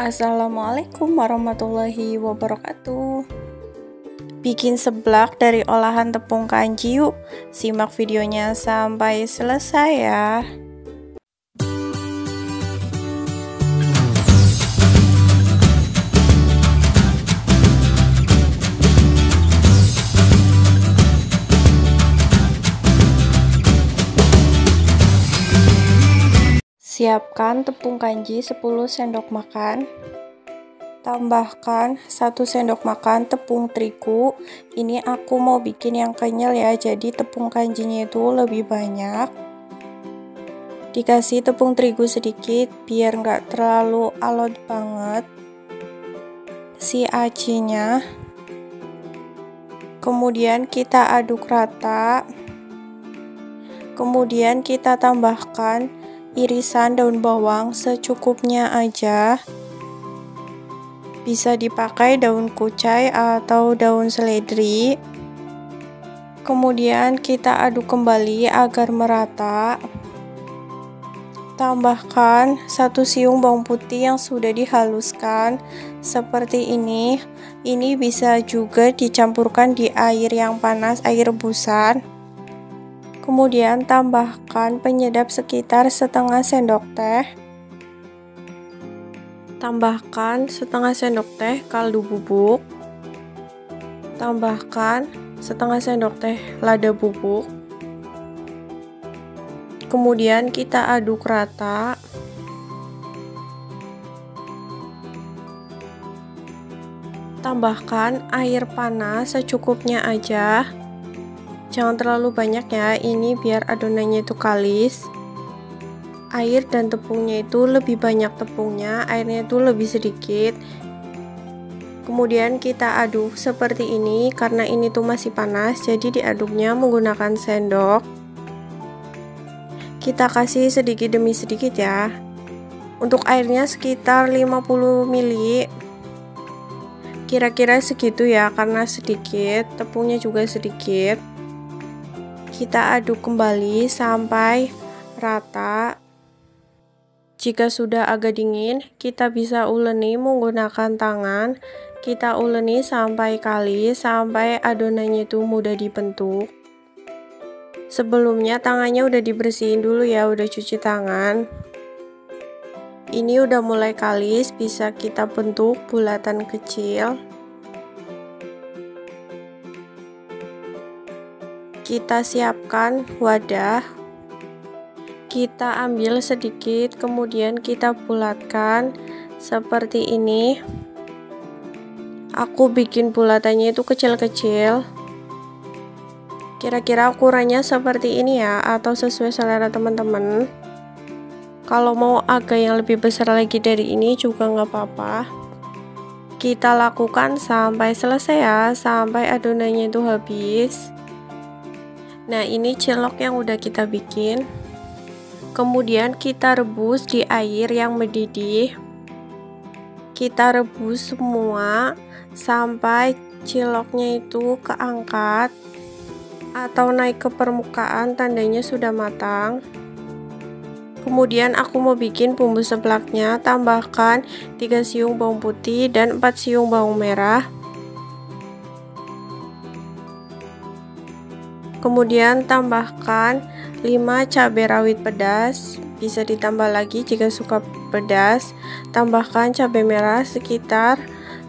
Assalamualaikum warahmatullahi wabarakatuh. Bikin seblak dari olahan tepung kanji yuk. Simak videonya sampai selesai ya. Siapkan tepung kanji 10 sendok makan. Tambahkan 1 sendok makan tepung terigu. Ini aku mau bikin yang kenyal ya, jadi tepung kanjinya itu lebih banyak. Dikasih tepung terigu sedikit biar nggak terlalu alot banget si acinya. Kemudian kita aduk rata. Kemudian kita tambahkan irisan daun bawang secukupnya aja. Bisa dipakai daun kucai atau daun seledri. Kemudian kita aduk kembali agar merata. Tambahkan 1 siung bawang putih yang sudah dihaluskan seperti ini. Ini bisa juga dicampurkan di air yang panas, air rebusan. Kemudian tambahkan penyedap sekitar setengah sendok teh. Tambahkan setengah sendok teh kaldu bubuk. Tambahkan setengah sendok teh lada bubuk. Kemudian kita aduk rata. Tambahkan air panas secukupnya aja. Jangan terlalu banyak ya, ini biar adonannya itu kalis. Air dan tepungnya itu lebih banyak tepungnya, airnya itu lebih sedikit. Kemudian kita aduk seperti ini, karena ini tuh masih panas, jadi diaduknya menggunakan sendok. Kita kasih sedikit demi sedikit ya. Untuk airnya sekitar 50 ml. Kira-kira segitu ya, karena sedikit, tepungnya juga sedikit. Kita aduk kembali sampai rata. Jika sudah agak dingin, kita bisa uleni menggunakan tangan. Kita uleni sampai kalis, sampai adonannya itu mudah dibentuk. Sebelumnya tangannya udah dibersihin dulu ya, udah cuci tangan. Ini udah mulai kalis, bisa kita bentuk bulatan kecil. Kita siapkan wadah. Kita ambil sedikit, kemudian kita bulatkan seperti ini. Aku bikin bulatannya itu kecil-kecil. Kira-kira ukurannya seperti ini ya, atau sesuai selera teman-teman. Kalau mau agak yang lebih besar lagi dari ini juga nggak apa-apa. Kita lakukan sampai selesai ya, sampai adonannya itu habis. Nah, ini cilok yang udah kita bikin. Kemudian kita rebus di air yang mendidih. Kita rebus semua sampai ciloknya itu keangkat atau naik ke permukaan, tandanya sudah matang. Kemudian aku mau bikin bumbu seblaknya. Tambahkan 3 siung bawang putih dan 4 siung bawang merah. Kemudian tambahkan 5 cabai rawit pedas, bisa ditambah lagi jika suka pedas. Tambahkan cabai merah sekitar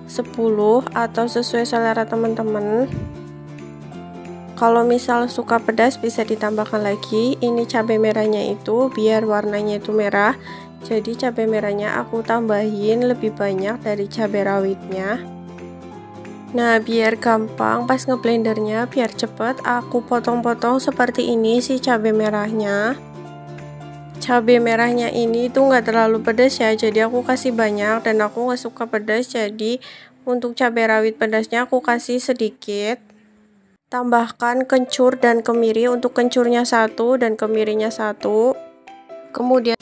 10 atau sesuai selera teman-teman. Kalau misal suka pedas bisa ditambahkan lagi. Ini cabai merahnya itu biar warnanya itu merah, jadi cabai merahnya aku tambahin lebih banyak dari cabai rawitnya. Nah, biar gampang pas ngeblendernya, biar cepet, aku potong-potong seperti ini si cabai merahnya. Cabai merahnya ini tuh nggak terlalu pedas ya, jadi aku kasih banyak, dan aku nggak suka pedas, jadi untuk cabai rawit pedasnya aku kasih sedikit. Tambahkan kencur dan kemiri, untuk kencurnya 1 dan kemirinya 1. Kemudian